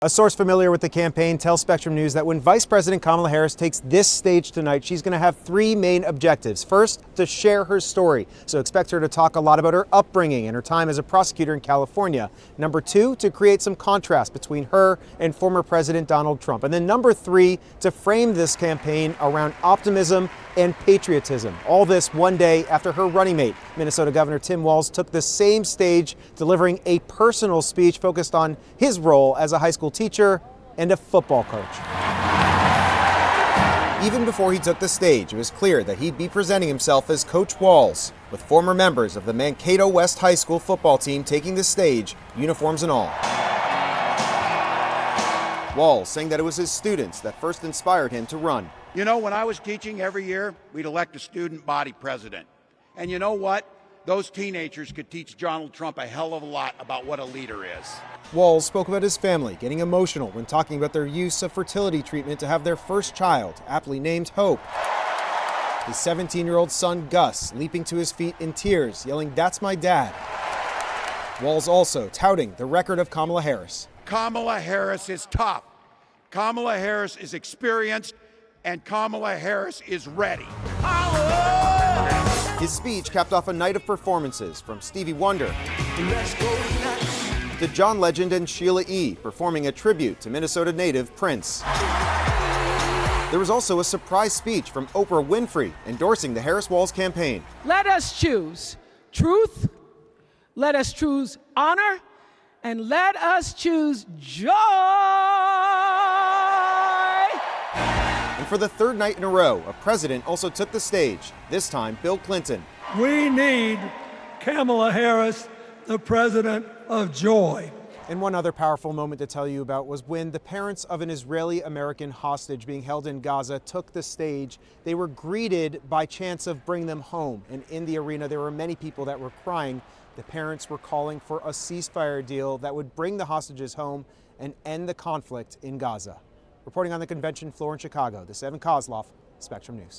A source familiar with the campaign tells Spectrum News that when Vice President Kamala Harris takes this stage tonight, she's going to have three main objectives. First, to share her story. So expect her to talk a lot about her upbringing and her time as a prosecutor in California. Number two, to create some contrast between her and former President Donald Trump. And then number three, to frame this campaign around optimism and patriotism. All this one day after her running mate, Minnesota Governor Tim Walz, took the same stage, delivering a personal speech focused on his role as a high school teacher and a football coach. Even before he took the stage, it was clear that he'd be presenting himself as Coach Walz, with former members of the Mankato West High School football team taking the stage, uniforms and all. Walz saying that it was his students that first inspired him to run. You know, when I was teaching every year, we'd elect a student body president. And you know what? Those teenagers could teach Donald Trump a hell of a lot about what a leader is. Walz spoke about his family getting emotional when talking about their use of fertility treatment to have their first child, aptly named Hope. His 17-year-old son, Gus, leaping to his feet in tears, yelling, "That's my dad." Walz also touting the record of Kamala Harris. Kamala Harris is tough. Kamala Harris is experienced, and Kamala Harris is ready. His speech capped off a night of performances from Stevie Wonder to John Legend and Sheila E. performing a tribute to Minnesota native Prince. There was also a surprise speech from Oprah Winfrey endorsing the Harris-Walz campaign. Let us choose truth, let us choose honor, and let us choose joy. And for the third night in a row, a president also took the stage, this time Bill Clinton. We need Kamala Harris, the president of joy. And one other powerful moment to tell you about was when the parents of an Israeli-American hostage being held in Gaza took the stage. They were greeted by chants of "bring them home." And in the arena, there were many people that were crying. The parents were calling for a ceasefire deal that would bring the hostages home and end the conflict in Gaza. Reporting on the convention floor in Chicago, this is Koslof, Spectrum News.